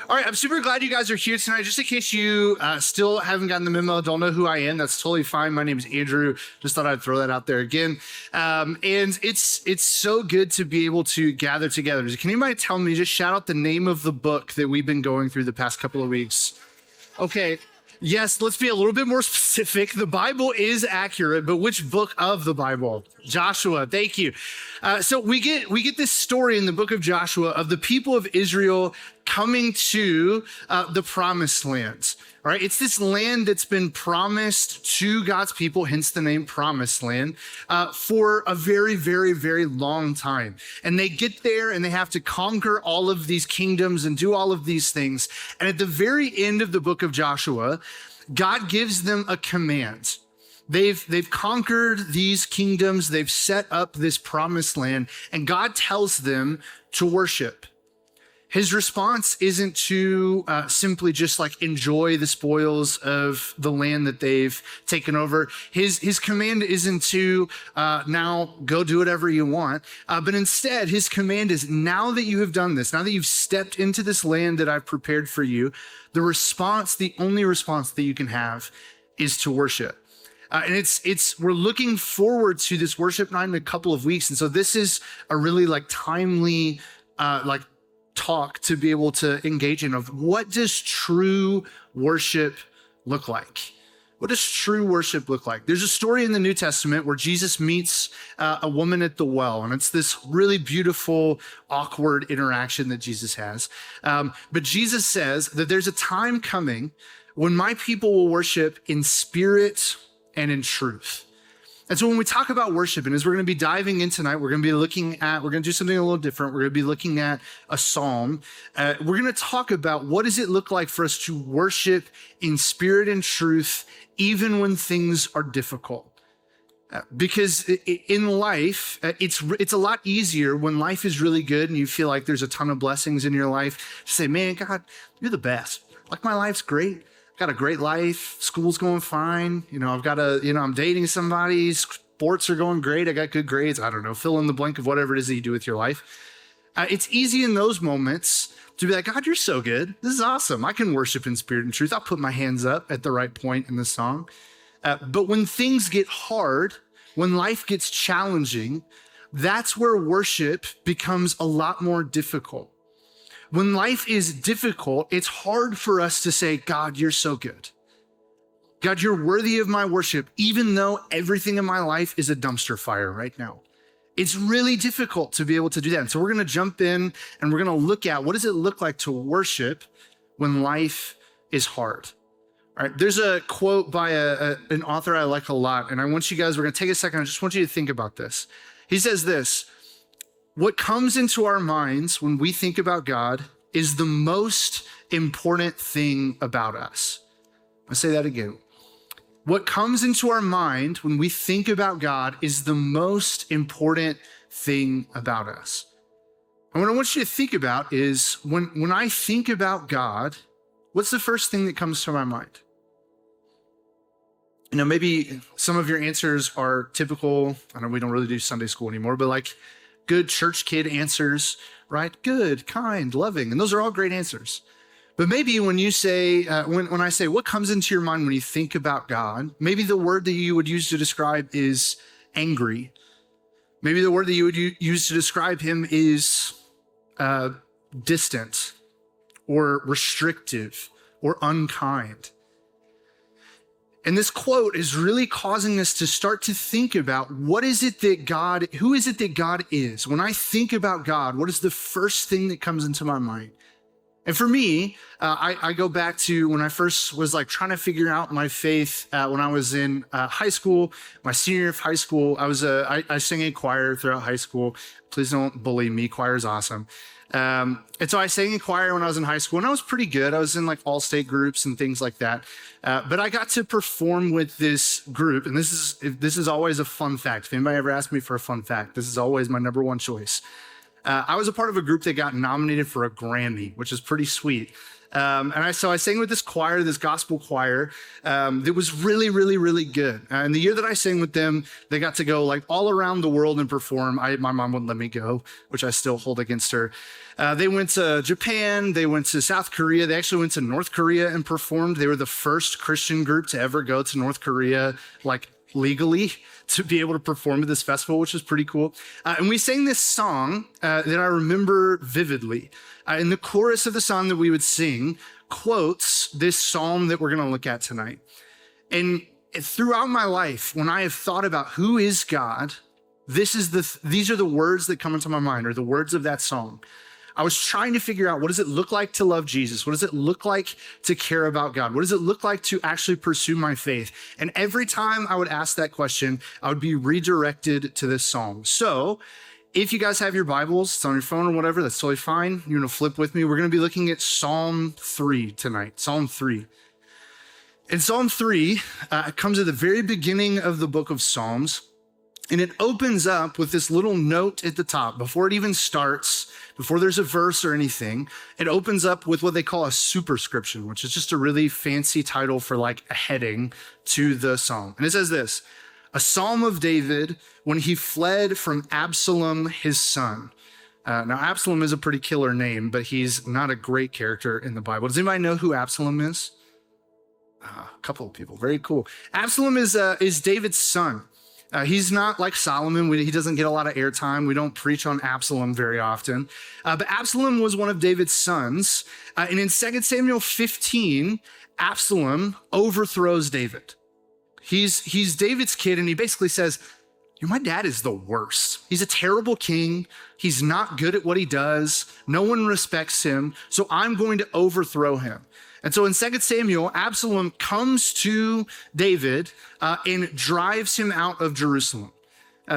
All right, I'm super glad you guys are here tonight. Just in case you still haven't gotten the memo, don't know who I am, that's totally fine. My name is Andrew. Just thought I'd throw that out there again. And it's so good to be able to gather together. Can anybody tell me, just shout out the name of the book that we've been going through the past couple of weeks? Okay. Yes, let's be a little bit more specific. The Bible is accurate, but which book of the Bible? Joshua. Thank you. So we get this story in the book of Joshua of the people of Israel coming to the promised land. All right, it's this land that's been promised to God's people, hence the name Promised Land, for a very, very, very long time. And they get there and they have to conquer all of these kingdoms and do all of these things. And at the very end of the book of Joshua, God gives them a command. They've conquered these kingdoms. They've set up this promised land, and God tells them to worship. His response isn't to simply just like enjoy the spoils of the land that they've taken over. His command isn't to now go do whatever you want, but instead his command is, now that you have done this, now that you've stepped into this land that I've prepared for you, the only response that you can have is to worship. And we're looking forward to this worship night in a couple of weeks. And so this is a really timely, talk to be able to engage in of what does true worship look like? What does true worship look like? There's a story in the New Testament where Jesus meets a woman at the well, and it's this really beautiful, awkward interaction that Jesus has. But Jesus says that there's a time coming when my people will worship in spirit and in truth. And so when we talk about worship, and as we're going to be diving in tonight, we're going to do something a little different. We're going to be looking at a psalm. We're going to talk about what does it look like for us to worship in spirit and truth, even when things are difficult. Because in life, it's a lot easier when life is really good and you feel like there's a ton of blessings in your life to say, man, God, you're the best. Like, my life's great. Got a great life. School's going fine. I'm dating somebody. Sports are going great. I got good grades. I don't know. Fill in the blank of whatever it is that you do with your life. It's easy in those moments to be like, God, you're so good. This is awesome. I can worship in spirit and truth. I'll put my hands up at the right point in the song. But when things get hard, when life gets challenging, that's where worship becomes a lot more difficult. When life is difficult, it's hard for us to say, God, you're so good. God, you're worthy of my worship, even though everything in my life is a dumpster fire right now. It's really difficult to be able to do that. And so we're going to jump in and we're going to look at what does it look like to worship when life is hard. All right, there's a quote by an author I like a lot, and we're going to take a second. I just want you to think about this. He says this: what comes into our minds when we think about God is the most important thing about us. I'll say that again. What comes into our mind when we think about God is the most important thing about us. And what I want you to think about is when I think about God, what's the first thing that comes to my mind? Maybe some of your answers are typical. I know we don't really do Sunday school anymore, but good church kid answers, right? Good, kind, loving. And those are all great answers. But maybe when you say, when I say, what comes into your mind when you think about God, maybe the word that you would use to describe is angry. Maybe the word that you would use to describe him is distant or restrictive or unkind. And this quote is really causing us to start to think about who is it that God is? When I think about God, what is the first thing that comes into my mind? And for me, I go back to when I first was trying to figure out my faith when I was in high school, my senior year of high school. I sang in choir throughout high school. Please don't bully me. Choir is awesome. And so I sang in choir when I was in high school, and I was pretty good. I was in all state groups and things like that. But I got to perform with this group, and this is always a fun fact. If anybody ever asks me for a fun fact, this is always my number one choice. I was a part of a group that got nominated for a Grammy, which is pretty sweet. So I sang with this choir, this gospel choir, that was really, really, really good. And the year that I sang with them, they got to go like all around the world and perform. My mom wouldn't let me go, which I still hold against her. They went to Japan, they went to South Korea, they actually went to North Korea and performed. They were the first Christian group to ever go to North Korea, like legally, to be able to perform at this festival, which was pretty cool. And we sang this song that I remember vividly. And the chorus of the song that we would sing quotes this psalm that we're going to look at tonight. And throughout my life, when I have thought about who is God, these are the words that come into my mind, or the words of that song. I was trying to figure out, what does it look like to love Jesus? What does it look like to care about God? What does it look like to actually pursue my faith? And every time I would ask that question, I would be redirected to this psalm. So if you guys have your Bibles, it's on your phone or whatever, that's totally fine. You're going to flip with me. We're going to be looking at Psalm 3 tonight. Psalm 3. And Psalm 3 comes at the very beginning of the book of Psalms. And it opens up with this little note at the top. Before it even starts, before there's a verse or anything, it opens up with what they call a superscription, which is just a really fancy title for like a heading to the psalm. And it says this: a psalm of David when he fled from Absalom, his son. Now, Absalom is a pretty killer name, but he's not a great character in the Bible. Does anybody know who Absalom is? A couple of people. Very cool. Absalom is David's son. He's not like Solomon. He doesn't get a lot of airtime. We don't preach on Absalom very often. But Absalom was one of David's sons. And in 2 Samuel 15, Absalom overthrows David. He's David's kid, and he basically says, my dad is the worst. He's a terrible king. He's not good at what he does. No one respects him. So I'm going to overthrow him. And so in 2 Samuel, Absalom comes to David and drives him out of Jerusalem.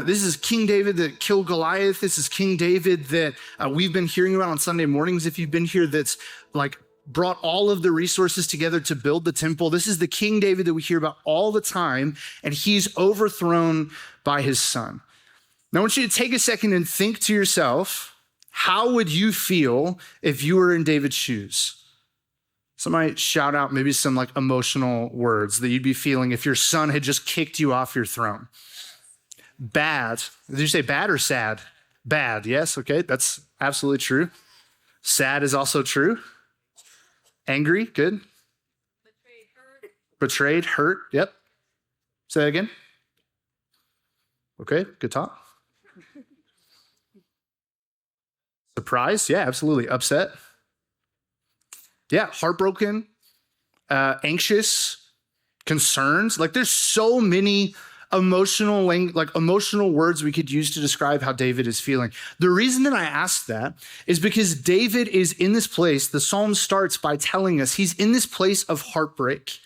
This is King David that killed Goliath. This is King David that we've been hearing about on Sunday mornings, if you've been here, that's like brought all of the resources together to build the temple. This is the King David that we hear about all the time, and he's overthrown by his son. Now I want you to take a second and think to yourself, how would you feel if you were in David's shoes? Somebody shout out maybe some like emotional words that you'd be feeling if your son had just kicked you off your throne. Bad. Did you say bad or sad? Bad, yes, okay, that's absolutely true. Sad is also true. Angry, good. Betrayed, hurt, yep. Say that again. Okay, good talk. Surprised, yeah, absolutely. Upset. Yeah, heartbroken, anxious, concerns. Like there's so many emotional words we could use to describe how David is feeling. The reason that I asked that is because David is in this place. The psalm starts by telling us he's in this place of heartbreak,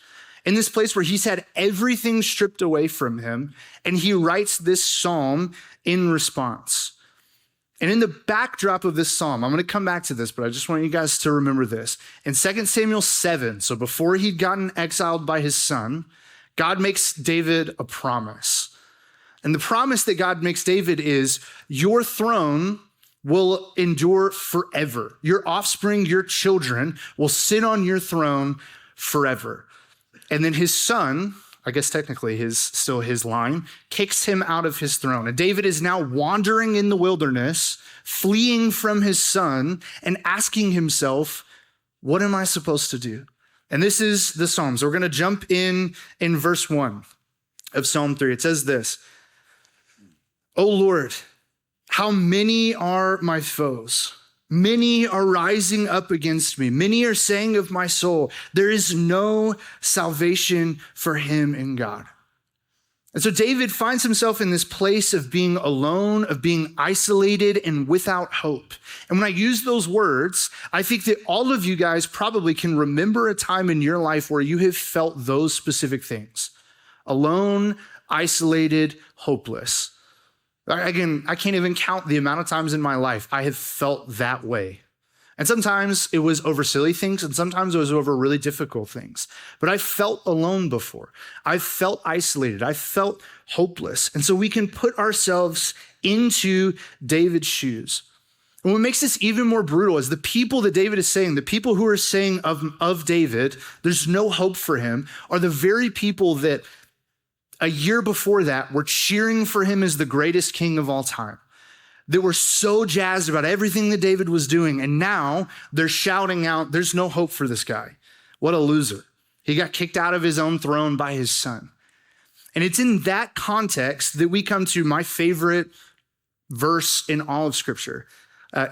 in this place where he's had everything stripped away from him, and he writes this psalm in response. And in the backdrop of this psalm, I'm going to come back to this, but I just want you guys to remember this. In 2 Samuel 7, so before he'd gotten exiled by his son, God makes David a promise. And the promise that God makes David is, your throne will endure forever. Your offspring, your children will sit on your throne forever. And then his son, I guess technically still his line, kicks him out of his throne. And David is now wandering in the wilderness, fleeing from his son and asking himself, what am I supposed to do? And this is the Psalms. So we're going to jump in verse 1 of Psalm 3. It says this: O Lord, how many are my foes? Many are rising up against me. Many are saying of my soul, there is no salvation for him in God. And so David finds himself in this place of being alone, of being isolated and without hope. And when I use those words, I think that all of you guys probably can remember a time in your life where you have felt those specific things: alone, isolated, hopeless. Again, I can't even count the amount of times in my life I have felt that way. And sometimes it was over silly things, and sometimes it was over really difficult things. But I felt alone before. I felt isolated. I felt hopeless. And so we can put ourselves into David's shoes. And what makes this even more brutal is the people that David is saying, the people who are saying of David, there's no hope for him, are the very people that a year before that were cheering for him as the greatest king of all time, that were so jazzed about everything that David was doing. And now they're shouting out, there's no hope for this guy. What a loser. He got kicked out of his own throne by his son. And it's in that context that we come to my favorite verse in all of Scripture.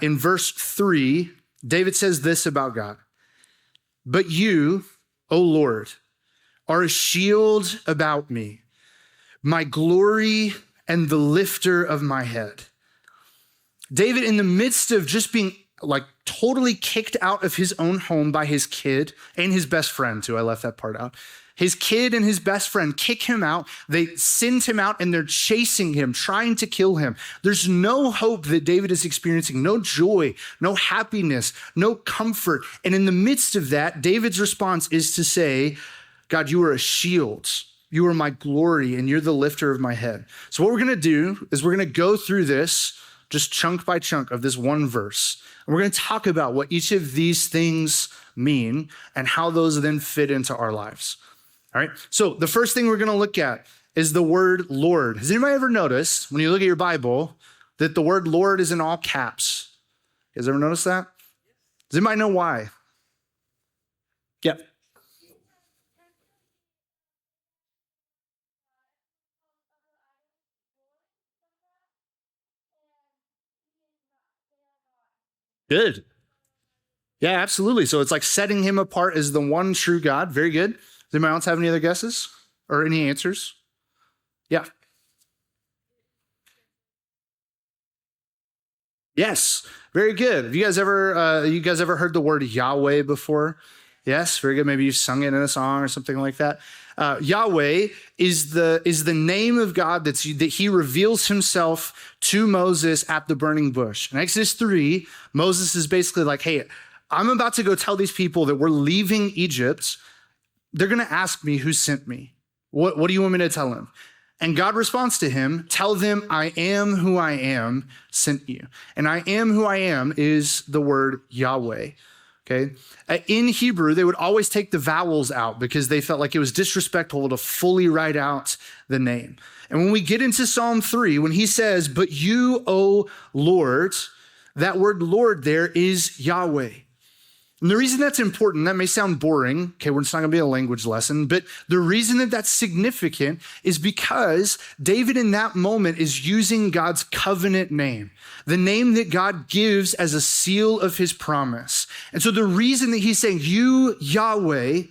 In verse 3, David says this about God. But you, O Lord, are a shield about me, my glory and the lifter of my head. David, in the midst of just being like totally kicked out of his own home by his kid and his best friend too, I left that part out. His kid and his best friend kick him out. They send him out and they're chasing him, trying to kill him. There's no hope that David is experiencing, no joy, no happiness, no comfort. And in the midst of that, David's response is to say, God, you are a shield. You are my glory and you're the lifter of my head. So what we're going to do is we're going to go through this just chunk by chunk of this one verse. And we're going to talk about what each of these things mean and how those then fit into our lives. All right, so the first thing we're going to look at is the word Lord. Has anybody ever noticed when you look at your Bible that the word Lord is in all caps? You guys ever notice that? Does anybody know why? Yeah. Good. Yeah, absolutely. So it's like setting him apart as the one true God. Very good. Does anybody else have any other guesses or any answers? Yeah. Yes. Very good. Have you guys ever heard the word Yahweh before? Yes. Very good. Maybe you sung it in a song or something like that. Yahweh is the name of God that he reveals himself to Moses at the burning bush. In Exodus 3, Moses is basically like, hey, I'm about to go tell these people that we're leaving Egypt. They're going to ask me who sent me. What do you want me to tell them? And God responds to him, tell them I am who I am sent you. And I am who I am is the word Yahweh. Okay. In Hebrew, they would always take the vowels out because they felt like it was disrespectful to fully write out the name. And when we get into Psalm 3, when he says, but you, O Lord, that word Lord there is Yahweh. And the reason that's important, that may sound boring, okay, it's not gonna be a language lesson, but the reason that that's significant is because David in that moment is using God's covenant name, the name that God gives as a seal of his promise. And so the reason that he's saying, you, Yahweh,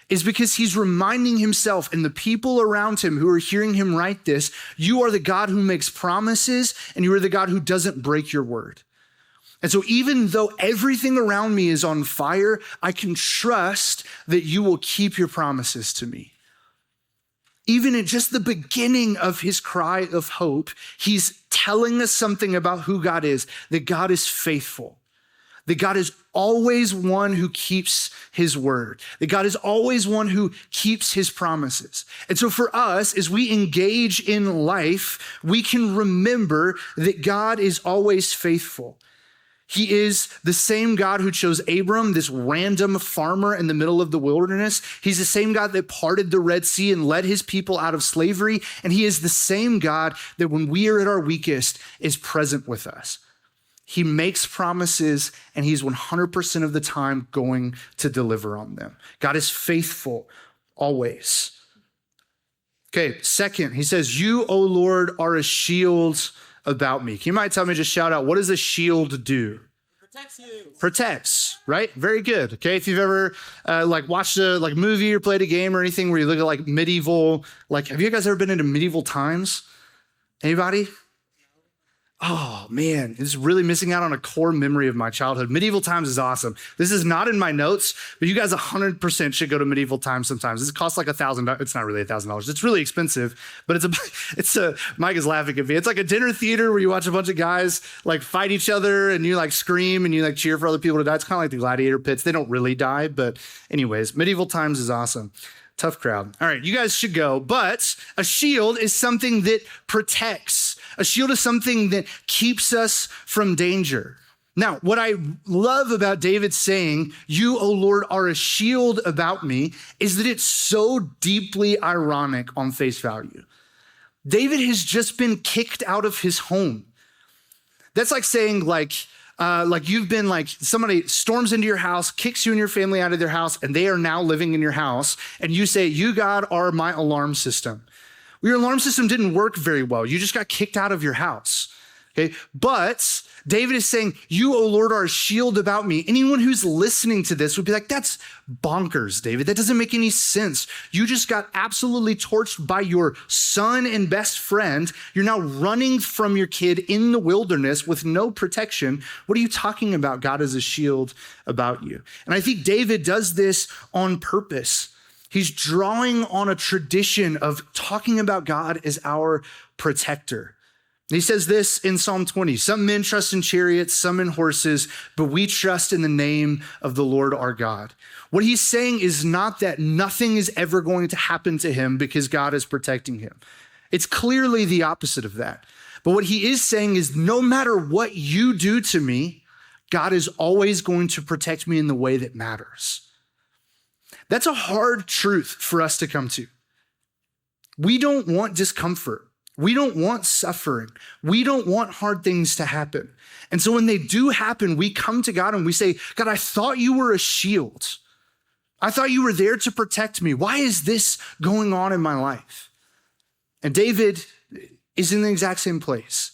is because he's reminding himself and the people around him who are hearing him write this, you are the God who makes promises and you are the God who doesn't break your word. And so even though everything around me is on fire, I can trust that you will keep your promises to me. Even at just the beginning of his cry of hope, he's telling us something about who God is, that God is faithful, that God is always one who keeps his word, that God is always one who keeps his promises. And so for us, as we engage in life, we can remember that God is always faithful. He is the same God who chose Abram, this random farmer in the middle of the wilderness. He's the same God that parted the Red Sea and led his people out of slavery. And he is the same God that when we are at our weakest is present with us. He makes promises and he's 100% of the time going to deliver on them. God is faithful always. Okay, second, he says, you, O Lord, are a shield about me. Can you might tell me, just shout out, what does a shield do? Protects you. Protects, right? Very good. Okay, if you've ever watched a movie or played a game or anything where you look at medieval, have you guys ever been into medieval times? Anybody? Oh man, it's really missing out on a core memory of my childhood. Medieval times is awesome. This is not in my notes, but you guys 100% should go to medieval times sometimes. This costs like $1,000. It's not really $1,000. It's really expensive, but Mike is laughing at me. It's like a dinner theater where you watch a bunch of guys fight each other and you scream and you cheer for other people to die. It's kind of like the gladiator pits. They don't really die, but anyways, medieval times is awesome. Tough crowd. All right, you guys should go. But a shield is something that protects. A shield is something that keeps us from danger. Now, what I love about David saying, you, O Lord, are a shield about me, is that it's so deeply ironic on face value. David has just been kicked out of his home. That's like saying you've been somebody storms into your house, kicks you and your family out of their house, and they are now living in your house. And you say, you, God, are my alarm system. Well, your alarm system didn't work very well. You just got kicked out of your house. Okay. But David is saying, you, O Lord, are a shield about me. Anyone who's listening to this would be like, that's bonkers, David. That doesn't make any sense. You just got absolutely torched by your son and best friend. You're now running from your kid in the wilderness with no protection. What are you talking about? God is a shield about you. And I think David does this on purpose. He's drawing on a tradition of talking about God as our protector. He says this in Psalm 20, some men trust in chariots, some in horses, but we trust in the name of the Lord our God. What he's saying is not that nothing is ever going to happen to him because God is protecting him. It's clearly the opposite of that. But what he is saying is no matter what you do to me, God is always going to protect me in the way that matters. That's a hard truth for us to come to. We don't want discomfort. We don't want suffering. We don't want hard things to happen. And so when they do happen, we come to God and we say, God, I thought you were a shield. I thought you were there to protect me. Why is this going on in my life? And David is in the exact same place.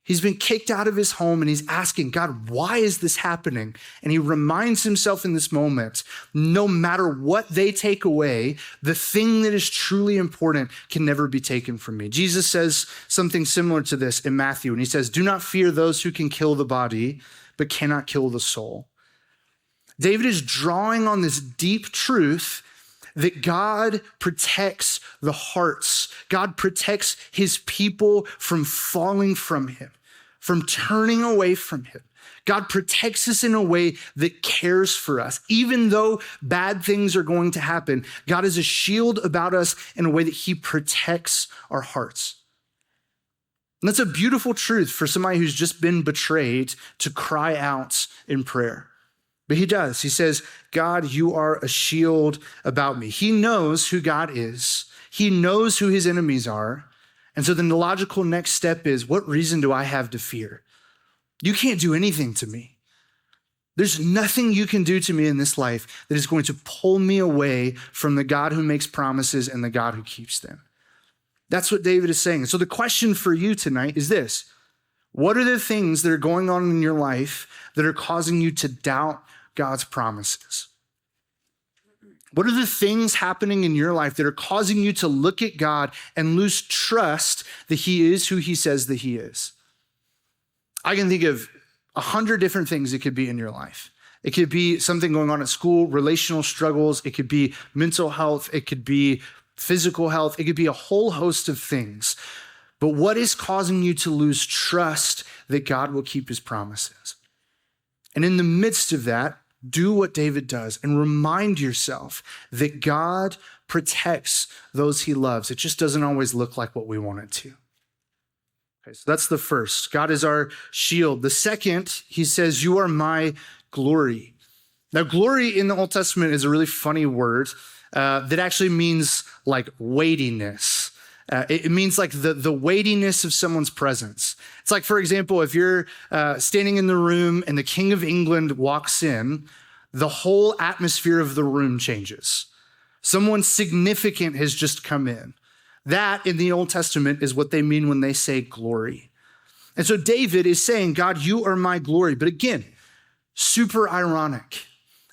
He's been kicked out of his home and he's asking, God, why is this happening? And he reminds himself in this moment, no matter what they take away, the thing that is truly important can never be taken from me. Jesus says something similar to this in Matthew, and he says, do not fear those who can kill the body, but cannot kill the soul. David is drawing on this deep truth that God protects the hearts. God protects his people from falling from him, from turning away from him. God protects us in a way that cares for us. Even though bad things are going to happen, God is a shield about us in a way that he protects our hearts. And that's a beautiful truth for somebody who's just been betrayed to cry out in prayer. But he does. He says, God, you are a shield about me. He knows who God is. He knows who his enemies are. And so then the logical next step is, what reason do I have to fear? You can't do anything to me. There's nothing you can do to me in this life that is going to pull me away from the God who makes promises and the God who keeps them. That's what David is saying. So the question for you tonight is this. What are the things that are going on in your life that are causing you to doubt God's promises? What are the things happening in your life that are causing you to look at God and lose trust that he is who he says that he is? I can think of 100 different things it could be in your life. It could be something going on at school, relational struggles. It could be mental health. It could be physical health. It could be a whole host of things. But what is causing you to lose trust that God will keep his promises? And in the midst of that, do what David does and remind yourself that God protects those he loves. It just doesn't always look like what we want it to. Okay, so that's the first. God is our shield. The second, he says, you are my glory. Now, glory in the Old Testament is a really funny word that actually means like weightiness. It means like the weightiness of someone's presence. It's like, for example, if you're standing in the room and the King of England walks in, the whole atmosphere of the room changes. Someone significant has just come in. That in the Old Testament is what they mean when they say glory. And so David is saying, God, you are my glory. But again, super ironic.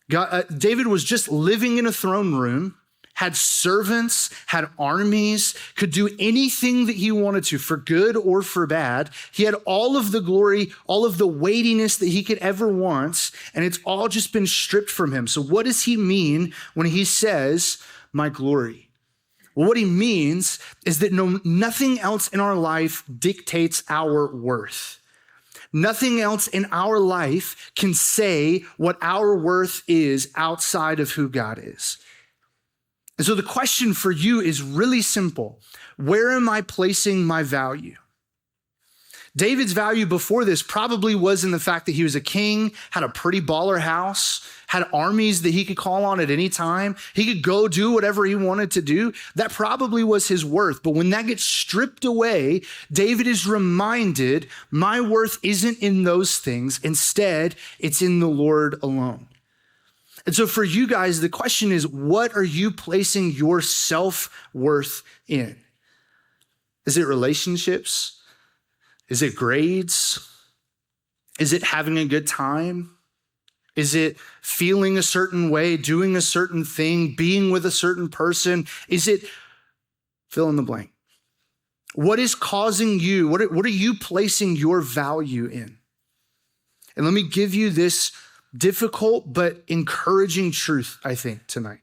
David was just living in a throne room, had servants, had armies, could do anything that he wanted to, for good or for bad. He had all of the glory, all of the weightiness that he could ever want, and it's all just been stripped from him. So what does he mean when he says, my glory? Well, what he means is that nothing else in our life dictates our worth. Nothing else in our life can say what our worth is outside of who God is. And so the question for you is really simple. Where am I placing my value? David's value before this probably was in the fact that he was a king, had a pretty baller house, had armies that he could call on at any time. He could go do whatever he wanted to do. That probably was his worth. But when that gets stripped away, David is reminded, my worth isn't in those things. Instead, it's in the Lord alone. And so for you guys, the question is, what are you placing your self-worth in? Is it relationships? Is it grades? Is it having a good time? Is it feeling a certain way, doing a certain thing, being with a certain person? Is it fill in the blank? What is causing you, what are you placing your value in? And let me give you this difficult but encouraging truth, I think, tonight.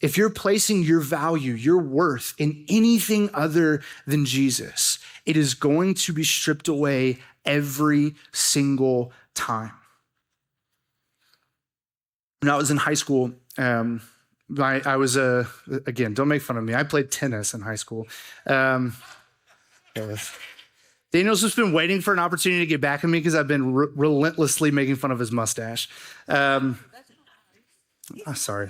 If you're placing your value, your worth in anything other than Jesus, it is going to be stripped away every single time. When I was in high school, I was, again, don't make fun of me. I played tennis in high school. Daniel's just been waiting for an opportunity to get back at me because I've been relentlessly making fun of his mustache. Sorry.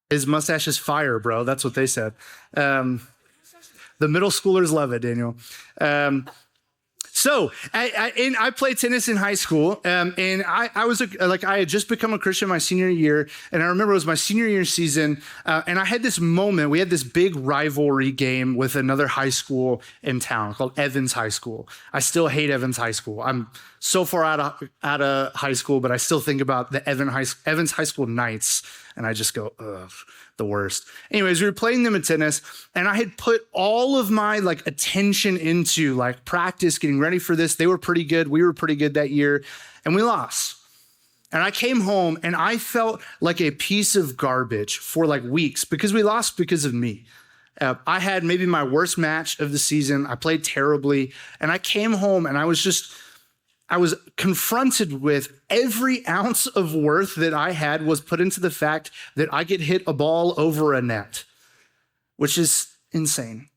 His mustache is fire, bro. That's what they said. The middle schoolers love it, Daniel. So I played tennis in high school, and I had just become a Christian my senior year, and I remember it was my senior year season, and I had this moment. We had this big rivalry game with another high school in town called Evans High School. I still hate Evans High School. I'm so far out of high school, but I still think about the Evans High School nights, and I just go, ugh. The worst. Anyways, we were playing them in tennis, and I had put all of my attention into practice, getting ready for this. They were pretty good. We were pretty good that year, and we lost. And I came home, and I felt like a piece of garbage for weeks because we lost because of me. I had maybe my worst match of the season. I played terribly, and I came home, and I was confronted with every ounce of worth that I had was put into the fact that I could hit a ball over a net, which is insane.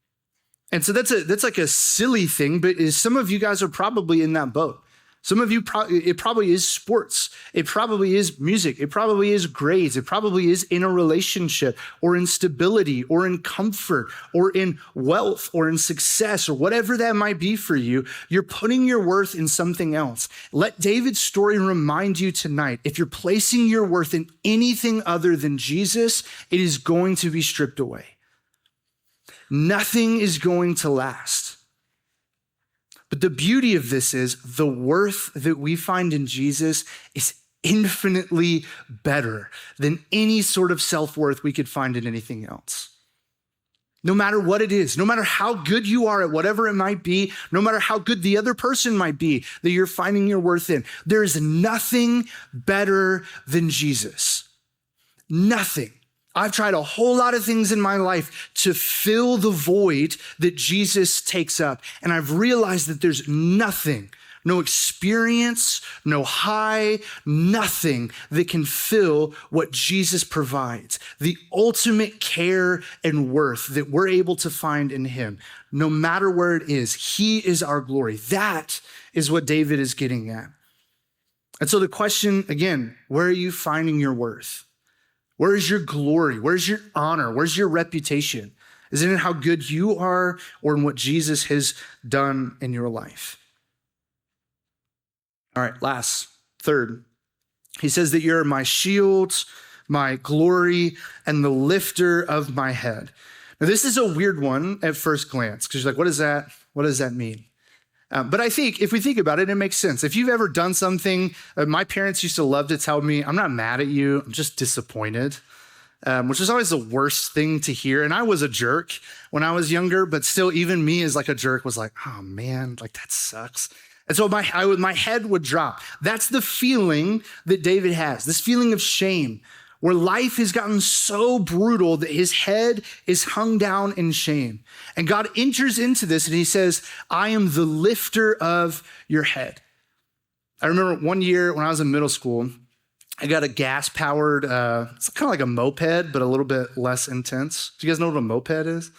And so that's a silly thing, but some of you guys are probably in that boat. Some of you, it probably is sports. It probably is music. It probably is grades. It probably is in a relationship or in stability or in comfort or in wealth or in success or whatever that might be for you. You're putting your worth in something else. Let David's story remind you tonight, if you're placing your worth in anything other than Jesus, it is going to be stripped away. Nothing is going to last. But the beauty of this is the worth that we find in Jesus is infinitely better than any sort of self-worth we could find in anything else. No matter what it is, no matter how good you are at whatever it might be, no matter how good the other person might be that you're finding your worth in, there is nothing better than Jesus. Nothing. I've tried a whole lot of things in my life to fill the void that Jesus takes up. And I've realized that there's nothing, no experience, no high, nothing that can fill what Jesus provides. The ultimate care and worth that we're able to find in him, no matter where it is, he is our glory. That is what David is getting at. And so the question, again, where are you finding your worth? Where is your glory? Where's your honor? Where's your reputation? Is it in how good you are or in what Jesus has done in your life? All right, third, he says that you're my shield, my glory, and the lifter of my head. Now, this is a weird one at first glance because you're like, what is that? What does that mean? But I think if we think about it, it makes sense. If you've ever done something, my parents used to love to tell me, I'm not mad at you, I'm just disappointed, which is always the worst thing to hear. And I was a jerk when I was younger, but still even me as a jerk was like, oh man, that sucks. And so my head would drop. That's the feeling that David has, this feeling of shame, where life has gotten so brutal that his head is hung down in shame. And God enters into this and he says, I am the lifter of your head. I remember one year when I was in middle school, I got a gas-powered, it's kind of like a moped, but a little bit less intense. Do you guys know what a moped is?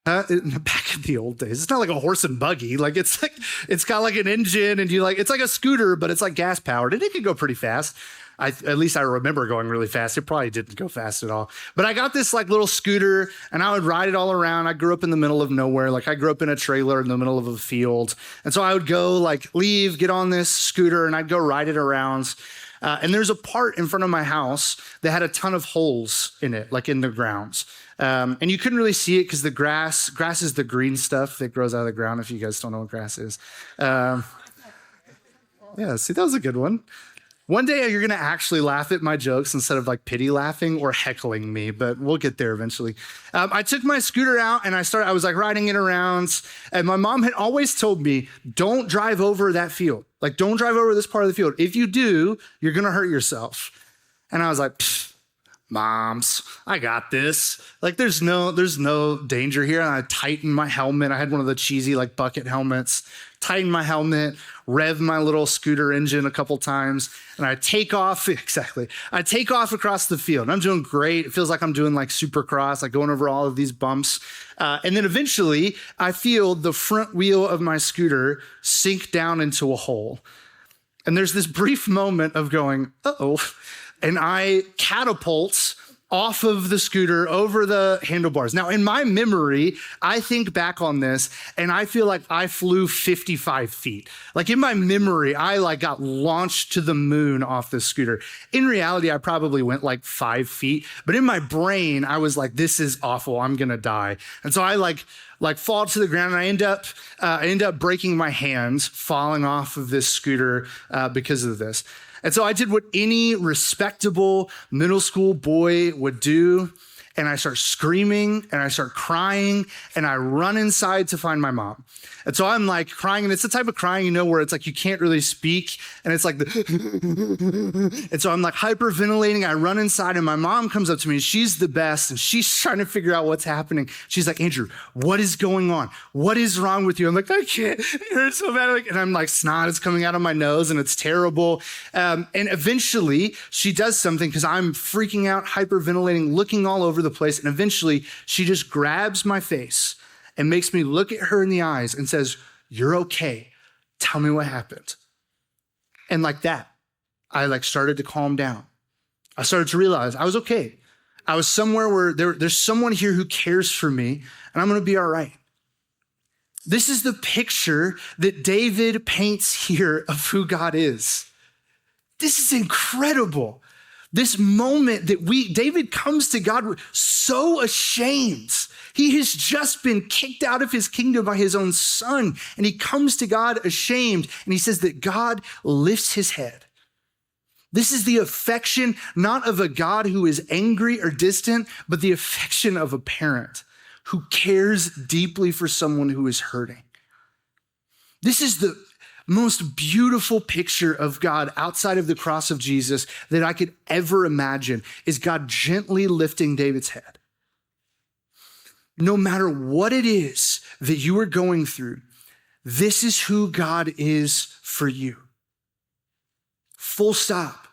Back in the old days, it's not like a horse and buggy. Like it's got like an engine, and it's like a scooter, but it's like gas powered, and it can go pretty fast. At least I remember going really fast. It probably didn't go fast at all. But I got this like little scooter, and I would ride it all around. I grew up in the middle of nowhere. Like I grew up in a trailer in the middle of a field. And so I would go like leave, get on this scooter, and I'd go ride it around. And there's a part in front of my house that had a ton of holes in it, like in the grounds. And you couldn't really see it because the grass is the green stuff that grows out of the ground, if you guys don't know what grass is. Yeah, see, that was a good one. One day you're going to actually laugh at my jokes instead of like pity laughing or heckling me, but we'll get there eventually. I took my scooter out and I was like riding it around, and my mom had always told me, don't drive over that field. Like, don't drive over this part of the field. If you do, you're going to hurt yourself. And I was like, Moms, I got this. Like, there's no danger here. And I tightened my helmet. I had one of the cheesy like bucket helmets. Tighten my helmet, rev my little scooter engine a couple times, and I take off. Exactly. I take off across the field. And I'm doing great. It feels like I'm doing like supercross, like going over all of these bumps. And then eventually I feel the front wheel of my scooter sink down into a hole. And there's this brief moment of going, uh-oh. And I catapult off of the scooter over the handlebars. Now, in my memory, I think back on this and I feel like I flew 55 feet. Like in my memory, I like got launched to the moon off this scooter. In reality, I probably went like 5 feet, but in my brain, I was like, this is awful. I'm gonna die. And so I like fall to the ground, and I end up breaking my hands, falling off of this scooter because of this. And so I did what any respectable middle school boy would do, and I start screaming and I start crying, and I run inside to find my mom. And so I'm like crying, and it's the type of crying, you know, where it's like you can't really speak, and it's like and so I'm like hyperventilating. I run inside, and my mom comes up to me. She's the best, and she's trying to figure out what's happening. She's like, Andrew, what is going on? What is wrong with you? I'm like, I can't. It hurts so bad. And I'm like, snot is coming out of my nose, and it's terrible. And eventually, she does something because I'm freaking out, hyperventilating, looking all over the place. And eventually, she just grabs my face and makes me look at her in the eyes and says, you're okay. Tell me what happened. And like that, I like started to calm down. I started to realize I was okay. I was somewhere where there's someone here who cares for me, and I'm going to be all right. This is the picture that David paints here of who God is. This is incredible. This moment that David comes to God so ashamed. He has just been kicked out of his kingdom by his own son, and he comes to God ashamed, and he says that God lifts his head. This is the affection, not of a God who is angry or distant, but the affection of a parent who cares deeply for someone who is hurting. This is the most beautiful picture of God outside of the cross of Jesus that I could ever imagine, is God gently lifting David's head. No matter what it is that you are going through, this is who God is for you. Full stop.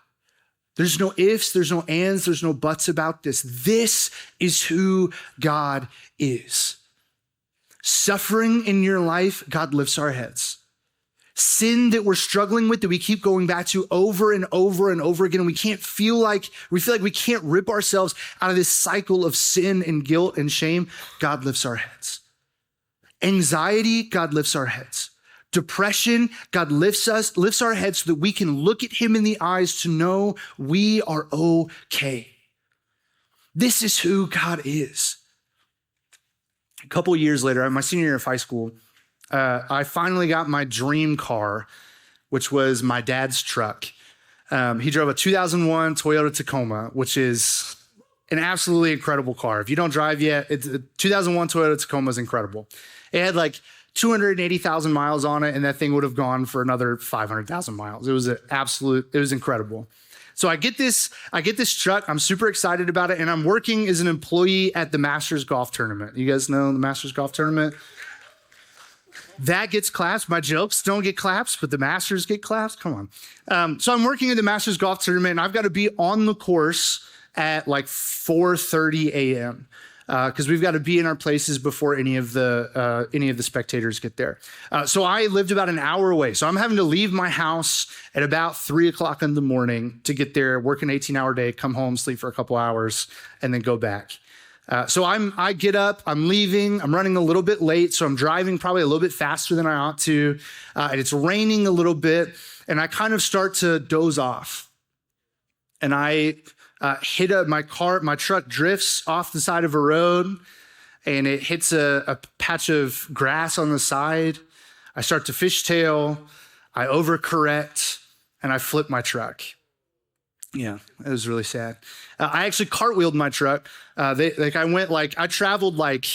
There's no ifs, there's no ands, there's no buts about this. This is who God is. Suffering in your life, God lifts our heads. Sin that we're struggling with, that we keep going back to over and over and over again, and we feel like we can't rip ourselves out of this cycle of sin and guilt and shame, God lifts our heads. Anxiety, God lifts our heads. Depression, God lifts our heads so that we can look at him in the eyes to know we are okay. This is who God is. A couple years later, my senior year of high school, I finally got my dream car, which was my dad's truck. He drove a 2001 Toyota Tacoma, which is an absolutely incredible car. If you don't drive yet, it's a 2001 Toyota Tacoma is incredible. It had like 280,000 miles on it, and that thing would have gone for another 500,000 miles. It was incredible. So I get this truck. I'm super excited about it, and I'm working as an employee at the Masters Golf Tournament. You guys know the Masters Golf Tournament? That gets claps. My jokes don't get claps, but the Masters get claps. Come on. So I'm working at the Masters Golf Tournament, and I've got to be on the course at like 4:30 a.m. because we've got to be in our places before any of the spectators get there. So I lived about an hour away. So I'm having to leave my house at about 3:00 in the morning to get there, work an 18-hour day, come home, sleep for a couple hours, and then go back. So I get up, I'm leaving, I'm running a little bit late, so I'm driving probably a little bit faster than I ought to, and it's raining a little bit, and I kind of start to doze off. And I hit my truck drifts off the side of a road, and it hits a patch of grass on the side. I start to fishtail, I overcorrect, and I flip my truck. Yeah, it was really sad. I actually cartwheeled my truck. I traveled like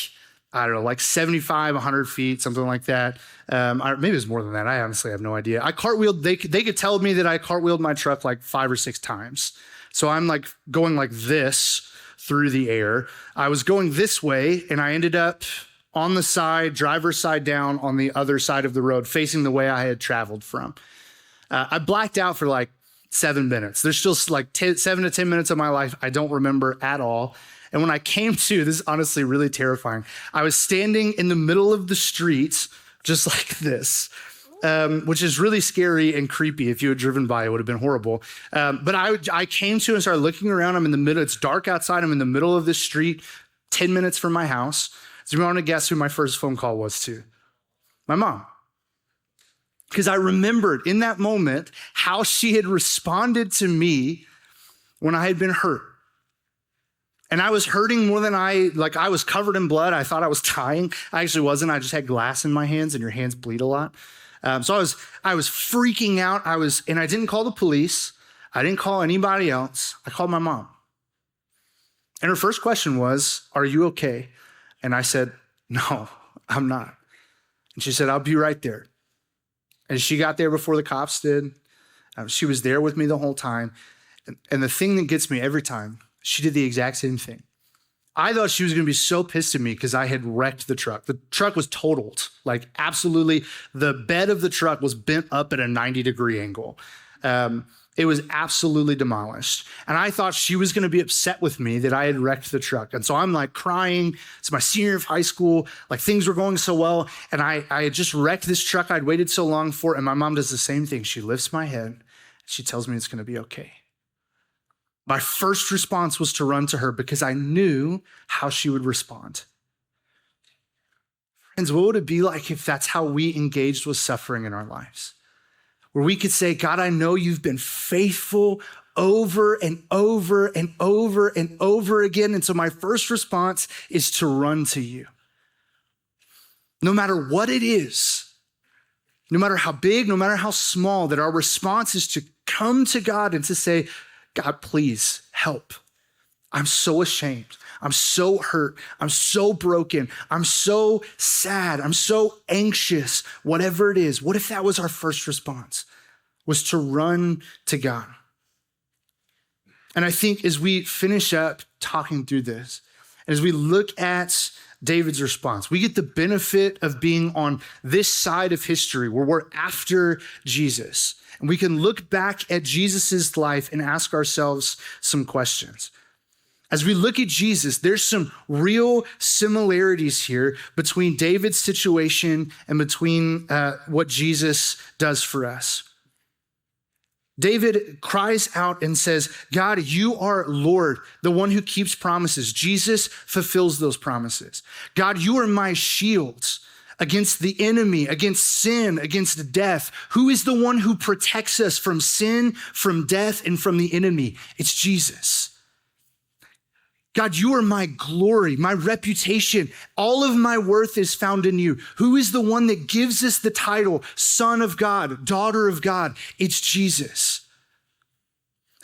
75, 100 feet, something like that. Maybe it was more than that. I honestly have no idea. I cartwheeled, they could tell me that I cartwheeled my truck like 5 or 6 times. So I'm like going like this through the air. I was going this way and I ended up on the side, driver's side down on the other side of the road, facing the way I had traveled from. I blacked out for like 7 minutes. There's still like 7 to 10 minutes of my life I don't remember at all. And when I came to, this is honestly really terrifying. I was standing in the middle of the street, just like this, which is really scary and creepy. If you had driven by, it would have been horrible. But I came to and started looking around. I'm in the middle. It's dark outside. I'm in the middle of the street, 10 minutes from my house. So you want to guess who my first phone call was to? My mom. Because I remembered in that moment how she had responded to me when I had been hurt. And I was hurting more than I was covered in blood. I thought I was dying. I actually wasn't. I just had glass in my hands, and your hands bleed a lot. So I was freaking out. And I didn't call the police. I didn't call anybody else. I called my mom. And her first question was, "Are you okay?" And I said, "No, I'm not." And she said, "I'll be right there." And she got there before the cops did. She was there with me the whole time. And the thing that gets me every time, she did the exact same thing. I thought she was going to be so pissed at me because I had wrecked the truck. The truck was totaled, like absolutely. The bed of the truck was bent up at a 90-degree angle. It was absolutely demolished. And I thought she was going to be upset with me that I had wrecked the truck. And so I'm like crying. It's my senior year of high school. Like things were going so well. And I had just wrecked this truck I'd waited so long for. And my mom does the same thing. She lifts my head. She tells me it's going to be okay. My first response was to run to her because I knew how she would respond. Friends, what would it be like if that's how we engaged with suffering in our lives? Where we could say, "God, I know you've been faithful over and over and over and over again. And so my first response is to run to you. No matter what it is, no matter how big, no matter how small, that our response is to come to God and to say, "God, please help. I'm so ashamed. I'm so hurt. I'm so broken. I'm so sad. I'm so anxious." Whatever it is, what if that was our first response? Was to run to God. And I think as we finish up talking through this, as we look at David's response, we get the benefit of being on this side of history where we're after Jesus. And we can look back at Jesus's life and ask ourselves some questions. As we look at Jesus, there's some real similarities here between David's situation and between what Jesus does for us. David cries out and says, "God, you are Lord, the one who keeps promises." Jesus fulfills those promises. "God, you are my shield against the enemy, against sin, against death." Who is the one who protects us from sin, from death, and from the enemy? It's Jesus. "God, you are my glory, my reputation. All of my worth is found in you." Who is the one that gives us the title Son of God, Daughter of God? It's Jesus.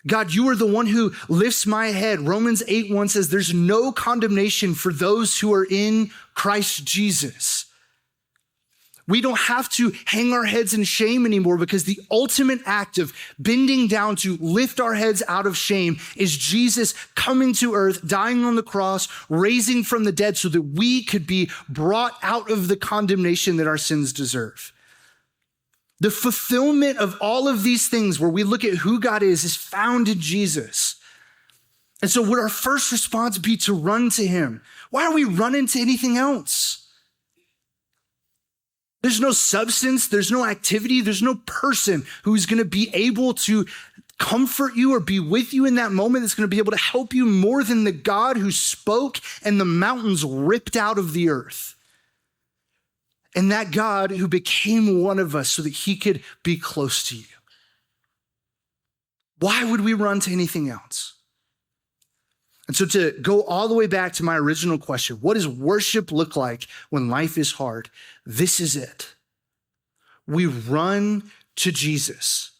"God, you are the one who lifts my head." Romans 8:1 says there's no condemnation for those who are in Christ Jesus. We don't have to hang our heads in shame anymore because the ultimate act of bending down to lift our heads out of shame is Jesus coming to earth, dying on the cross, raising from the dead so that we could be brought out of the condemnation that our sins deserve. The fulfillment of all of these things where we look at who God is found in Jesus. And so would our first response be to run to him? Why are we running to anything else? There's no substance, there's no activity, there's no person who's gonna be able to comfort you or be with you in that moment that's gonna be able to help you more than the God who spoke and the mountains ripped out of the earth. And that God who became one of us so that he could be close to you. Why would we run to anything else? And so to go all the way back to my original question, what does worship look like when life is hard? This is it. We run to Jesus.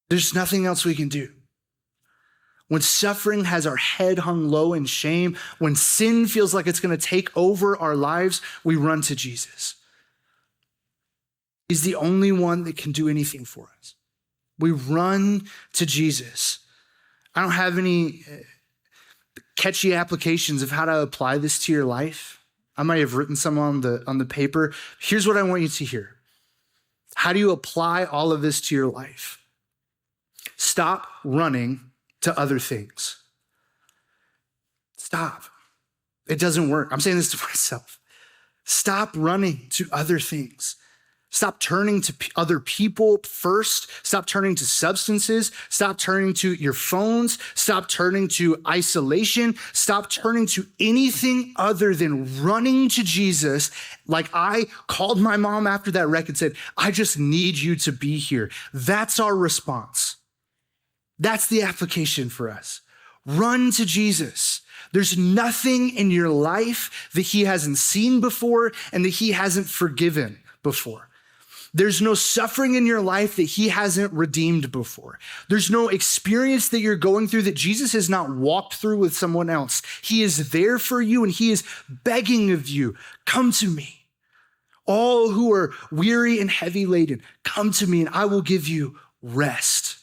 There's nothing else we can do. When suffering has our head hung low in shame, when sin feels like it's going to take over our lives, we run to Jesus. He's the only one that can do anything for us. We run to Jesus. I don't have any catchy applications of how to apply this to your life. I might have written some on the paper. Here's what I want you to hear. How do you apply all of this to your life? Stop running to other things. Stop. It doesn't work. I'm saying this to myself. Stop running to other things. Stop turning to other people first. Stop turning to substances. Stop turning to your phones. Stop turning to isolation. Stop turning to anything other than running to Jesus. Like I called my mom after that wreck and said, I just need you to be here. That's our response. That's the application for us. Run to Jesus. There's nothing in your life that he hasn't seen before and that he hasn't forgiven before. There's no suffering in your life that he hasn't redeemed before. There's no experience that you're going through that Jesus has not walked through with someone else. He is there for you and he is begging of you, come to me. All who are weary and heavy laden, come to me and I will give you rest.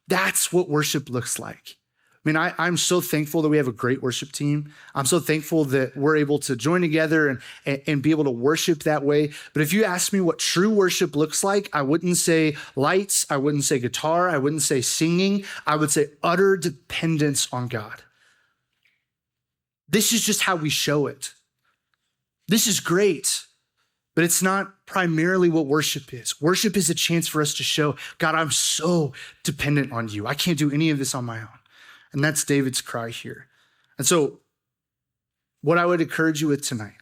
That's what worship looks like. I mean, I'm so thankful that we have a great worship team. I'm so thankful that we're able to join together and be able to worship that way. But if you ask me what true worship looks like, I wouldn't say lights. I wouldn't say guitar. I wouldn't say singing. I would say utter dependence on God. This is just how we show it. This is great, but it's not primarily what worship is. Worship is a chance for us to show, God, I'm so dependent on you. I can't do any of this on my own. And that's David's cry here. And so what I would encourage you with tonight,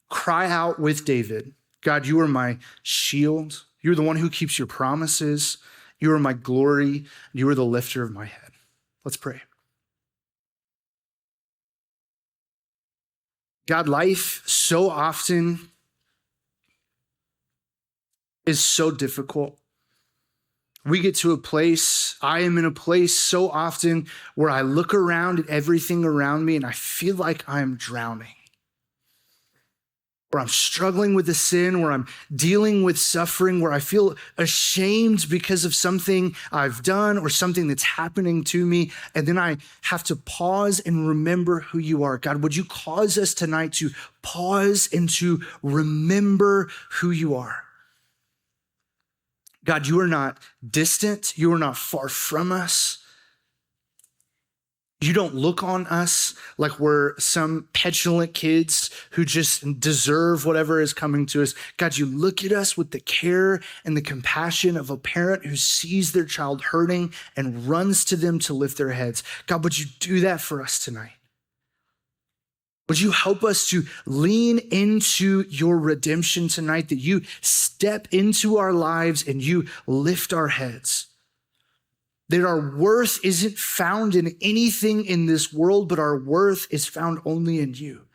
cry out with David, God, you are my shield. You're the one who keeps your promises. You are my glory. You are the lifter of my head. Let's pray. God, life so often is so difficult. We get to a place, I am in a place so often where I look around at everything around me and I feel like I'm drowning. Where I'm struggling with a sin, where I'm dealing with suffering, where I feel ashamed because of something I've done or something that's happening to me. And then I have to pause and remember who you are. God, would you cause us tonight to pause and to remember who you are? God, you are not distant. You are not far from us. You don't look on us like we're some petulant kids who just deserve whatever is coming to us. God, you look at us with the care and the compassion of a parent who sees their child hurting and runs to them to lift their heads. God, would you do that for us tonight? Would you help us to lean into your redemption tonight, that you step into our lives and you lift our heads? That our worth isn't found in anything in this world, but our worth is found only in you.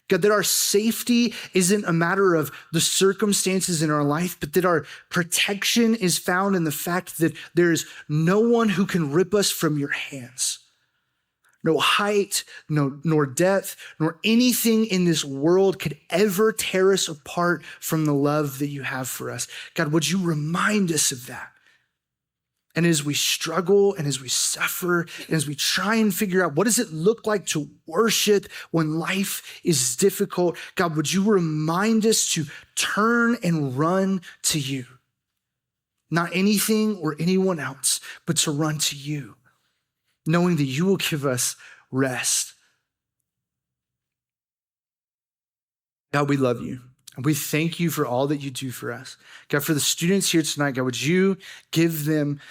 God, that our safety isn't a matter of the circumstances in our life, but that our protection is found in the fact that there's no one who can rip us from your hands. No height, nor depth, nor anything in this world could ever tear us apart from the love that you have for us. God, would you remind us of that? And as we struggle and as we suffer and as we try and figure out what does it look like to worship when life is difficult, God, would you remind us to turn and run to you? Not anything or anyone else, but to run to you, knowing that you will give us rest. God, we love you. And we thank you for all that you do for us. God, for the students here tonight, God, would you give them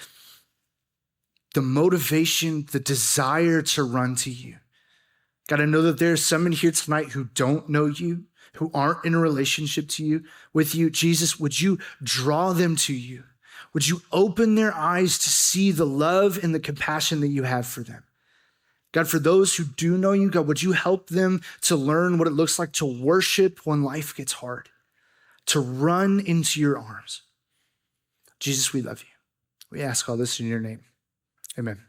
the motivation, the desire to run to you? God, I know that there's some in here tonight who don't know you, who aren't in a relationship with you. Jesus, would you draw them to you? Would you open their eyes to see the love and the compassion that you have for them? God, for those who do know you, God, would you help them to learn what it looks like to worship when life gets hard, to run into your arms? Jesus, we love you. We ask all this in your name. Amen.